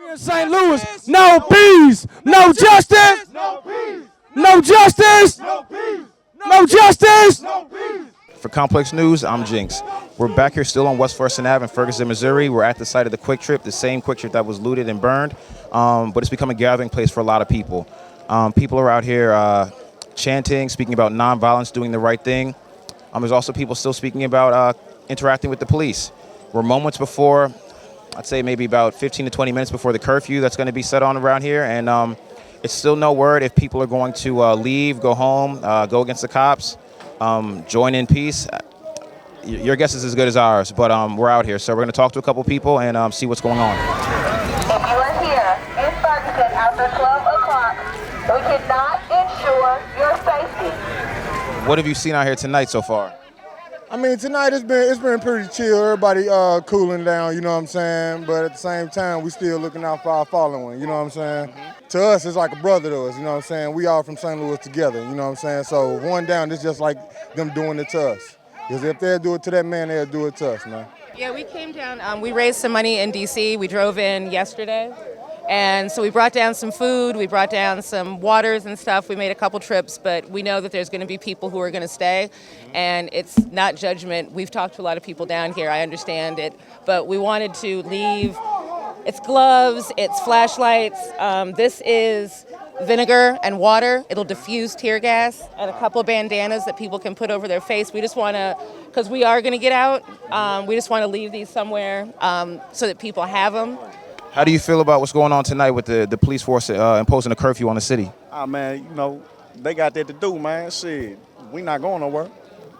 In St. Louis, no peace, no justice, no peace, no justice, no peace, no justice. For Complex News, I'm Jinx. We're back here still on West Ferguson Ave in Ferguson, Missouri. We're at the site of the Quick Trip, the same Quick Trip that was looted and burned, but it's become a gathering place for a lot of people. People are out here chanting, speaking about nonviolence, doing the right thing. There's also people still speaking about interacting with the police. We're moments before, I'd say maybe about 15 to 20 minutes before the curfew that's going to be set on around here, and it's still no word if people are going to leave, go home, go against the cops, join in peace. Your guess is as good as ours, but we're out here, so we're going to talk to a couple people and see what's going on. If you are here in Ferguson after 12 o'clock, we cannot ensure your safety. What have you seen out here tonight so far? I mean, tonight it's been pretty chill. Everybody cooling down, you know what I'm saying? But at the same time, we still looking out for our fallen one, you know what I'm saying? To us, it's like a brother to us, you know what I'm saying? We all from St. Louis together, you know what I'm saying? So one down, it's just like them doing it to us. Because if they'll do it to that man, they'll do it to us, man. Yeah, we came down, we raised some money in D.C. We drove in yesterday. And so we brought down some food, we brought down some waters and stuff. We made a couple trips, but we know that there's going to be people who are going to stay. And it's not judgment. We've talked to a lot of people down here, I understand it. But we wanted to leave. It's gloves, it's flashlights. This is vinegar and water. It'll diffuse tear gas, and a couple bandanas that people can put over their face. We just want to, because we are going to get out, we just want to leave these somewhere so that people have them. How do you feel about what's going on tonight with the police force imposing a curfew on the city? Man, you know, they got that to do, man. Shit, we not going nowhere.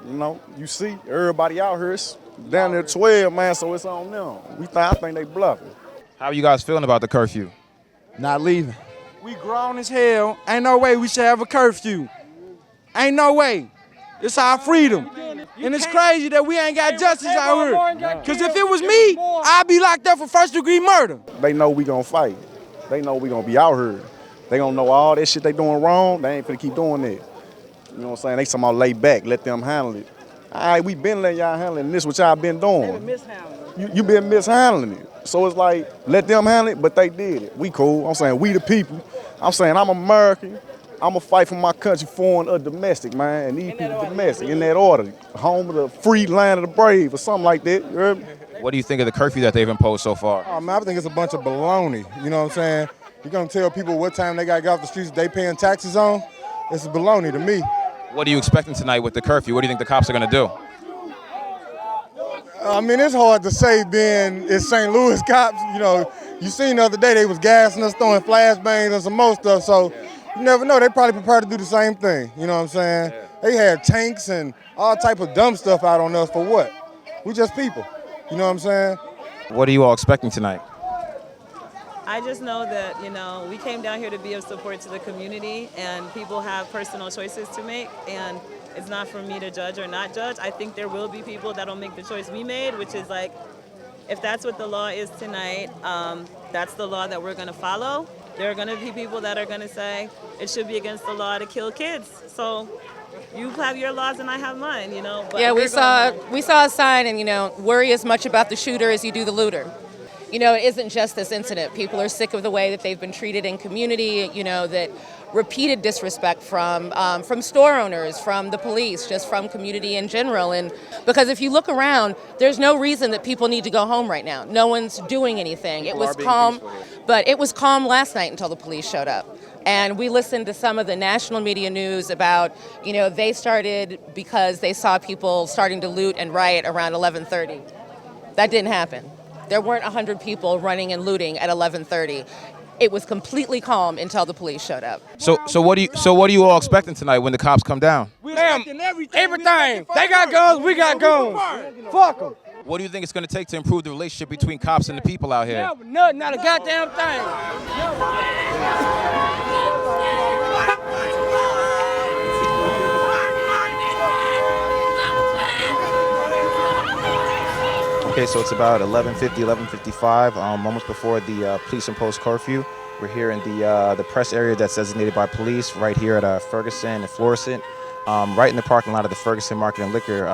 You know, you see, everybody out here is down there 12, man, so it's on them. I think they bluffing. How are you guys feeling about the curfew? Not leaving. We grown as hell. Ain't no way we should have a curfew. Ain't no way. It's our freedom. And it's crazy that we ain't got justice out here. Because if it was me, I'd be locked up for first-degree murder. They know we gonna fight. They know we gonna be out here. They gonna know all that shit they doing wrong. They ain't finna keep doing that. You know what I'm saying? They talking about lay back, let them handle it. All right, we been letting y'all handle it, and this what y'all been doing. You been mishandling it. So it's like, let them handle it, but they did it. We cool. I'm saying we the people. I'm saying I'm American. I'm going to fight for my country, foreign or domestic, man, and these people domestic, in that order. Home of the free, land of the brave, or something like that, you heard me? What do you think of the curfew that they've imposed so far? Oh, man, I think it's a bunch of baloney, you know what I'm saying? You're going to tell people what time they got to get off the streets they paying taxes on? It's baloney to me. What are you expecting tonight with the curfew? What do you think the cops are going to do? I mean, it's hard to say being it's St. Louis cops, you know. You seen the other day they was gassing us, throwing flashbangs and some more stuff, so you never know. They probably prepared to do the same thing, you know what I'm saying? They had tanks and all type of dumb stuff out on us for what? We just people, you know what I'm saying? What are you all expecting tonight? I just know that, you know, we came down here to be of support to the community, and people have personal choices to make, and it's not for me to judge or not judge. I think there will be people that'll make the choice we made, which is like, if that's what the law is tonight, that's the law that we're going to follow. There are going to be people that are going to say it should be against the law to kill kids. So you have your laws and I have mine, you know. But Yeah, we saw a sign, and, you know, worry as much about the shooter as you do the looter. You know, it isn't just this incident. People are sick of the way that they've been treated in community, you know, that repeated disrespect from store owners, from the police, just from community in general. And because if you look around, there's no reason that people need to go home right now. No one's doing anything. It was calm, but it was calm last night until the police showed up. And we listened to some of the national media news about, you know, they started because they saw people starting to loot and riot around 11:30. That didn't happen. There weren't 100 people running and looting at 11:30. It was completely calm until the police showed up. So what are you all expecting tonight when the cops come down? Everything. They got guns, we got guns. Fuck them. What do you think it's going to take to improve the relationship between cops and the people out here? Nothing, not a goddamn thing. Okay, so it's about 11:50, 11:55, moments before the police imposed curfew. We're here in the press area that's designated by police, right here at Ferguson and Florissant, right in the parking lot of the Ferguson Market and Liquor,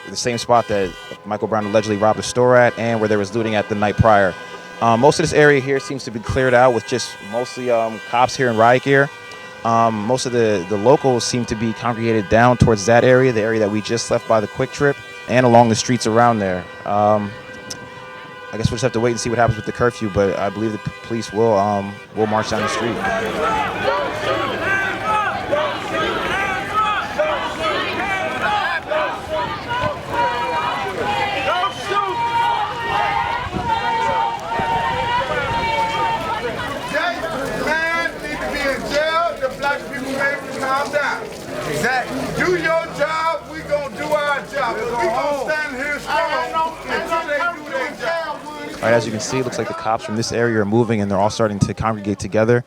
the same spot that Michael Brown allegedly robbed a store at, and where there was looting at the night prior. Most of this area here seems to be cleared out with just mostly cops here in riot gear. Most of the locals seem to be congregated down towards that area, the area that we just left by the Quick Trip, and along the streets around there. I guess we'll just have to wait and see what happens with the curfew, but I believe the police will march down the street. Calm down. Exactly. Do your job, we gonna do our job. We gonna stand here strong until they do their job. All right, as you can see, it looks like the cops from this area are moving and they're all starting to congregate together.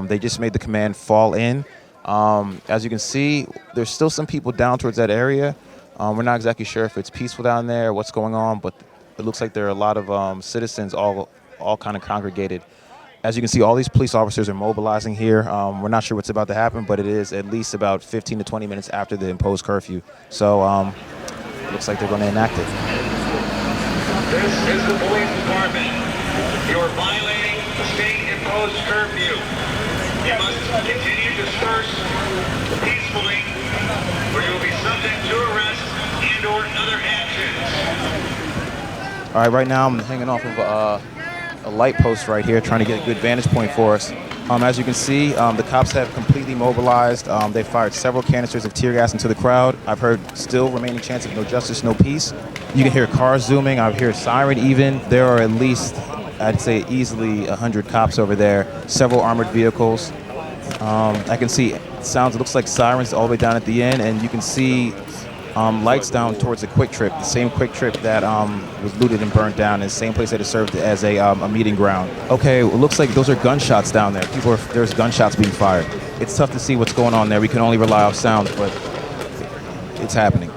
They just made the command fall in. As you can see, there's still some people down towards that area. We're not exactly sure if it's peaceful down there, what's going on, but it looks like there are a lot of citizens all kind of congregated. As you can see, all these police officers are mobilizing here. We're not sure what's about to happen, but it is at least about 15 to 20 minutes after the imposed curfew. So it looks like they're going to enact it. This is the police department. You are violating the state-imposed curfew. You must continue to disperse peacefully, or you will be subject to arrest and/or other actions. All right, right now I'm hanging off of a light post right here, trying to get a good vantage point for us. As you can see, the cops have completely mobilized. They fired several canisters of tear gas into the crowd. I've heard still remaining chance of no justice, no peace. You can hear cars zooming. I hear a siren even. There are at least, I'd say easily 100 cops over there, several armored vehicles. I can see sounds, it looks like sirens all the way down at the end, and you can see lights down towards the Quick Trip, the same Quick Trip that was looted and burnt down, and the same place that it served as a meeting ground. Okay, it looks like those are gunshots down there. There's gunshots being fired. It's tough to see what's going on there. We can only rely on sound, but it's happening.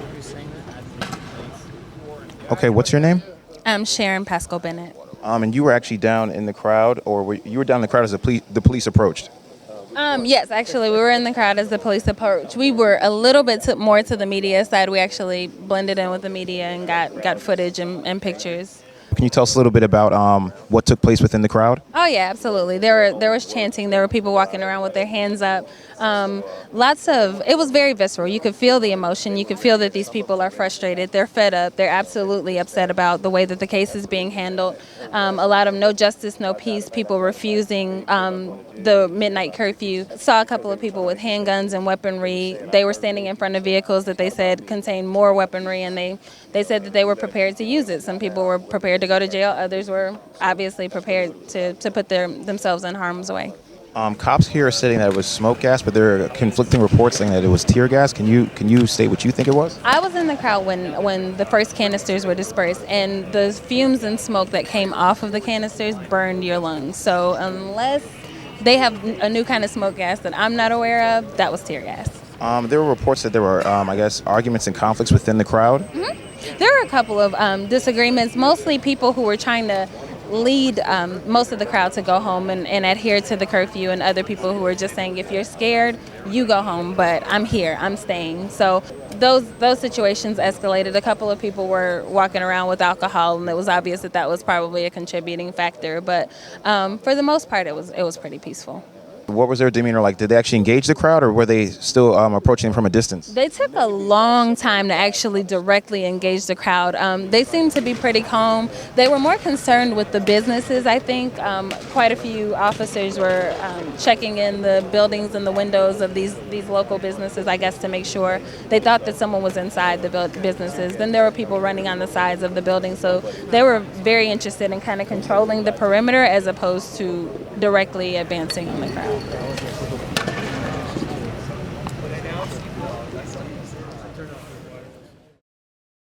Okay, what's your name? I'm Sharon Pascal Bennett. And you were actually down in the crowd, or you were down in the crowd as the police approached? Yes, actually, we were in the crowd as the police approached. We were a little bit more to the media side. We actually blended in with the media and got footage and pictures. Can you tell us a little bit about what took place within the crowd? Oh yeah, absolutely. There was chanting. There were people walking around with their hands up. It was very visceral. You could feel the emotion. You could feel that these people are frustrated. They're fed up. They're absolutely upset about the way that the case is being handled. A lot of no justice, no peace, people refusing the midnight curfew. Saw a couple of people with handguns and weaponry. They were standing in front of vehicles that they said contained more weaponry, and they said that they were prepared to use it. Some people were prepared to go to jail. Others were obviously prepared to put themselves in harm's way. Cops here are saying that it was smoke gas, but there are conflicting reports saying that it was tear gas. Can you state what you think it was? I was in the crowd when the first canisters were dispersed, and the fumes and smoke that came off of the canisters burned your lungs. So unless they have a new kind of smoke gas that I'm not aware of, that was tear gas. There were reports that there were, arguments and conflicts within the crowd. Mm-hmm. There were a couple of disagreements, mostly people who were trying to lead most of the crowd to go home and adhere to the curfew, and other people who were just saying, if you're scared, you go home, but I'm here, I'm staying. So those situations escalated. A couple of people were walking around with alcohol, and it was obvious that was probably a contributing factor, but for the most part, it was pretty peaceful. What was their demeanor like? Did they actually engage the crowd, or were they still approaching them from a distance? They took a long time to actually directly engage the crowd. They seemed to be pretty calm. They were more concerned with the businesses, I think. Quite a few officers were checking in the buildings and the windows of these local businesses, I guess, to make sure. They thought that someone was inside the businesses. Then there were people running on the sides of the building. So they were very interested in kind of controlling the perimeter as opposed to directly advancing on the crowd.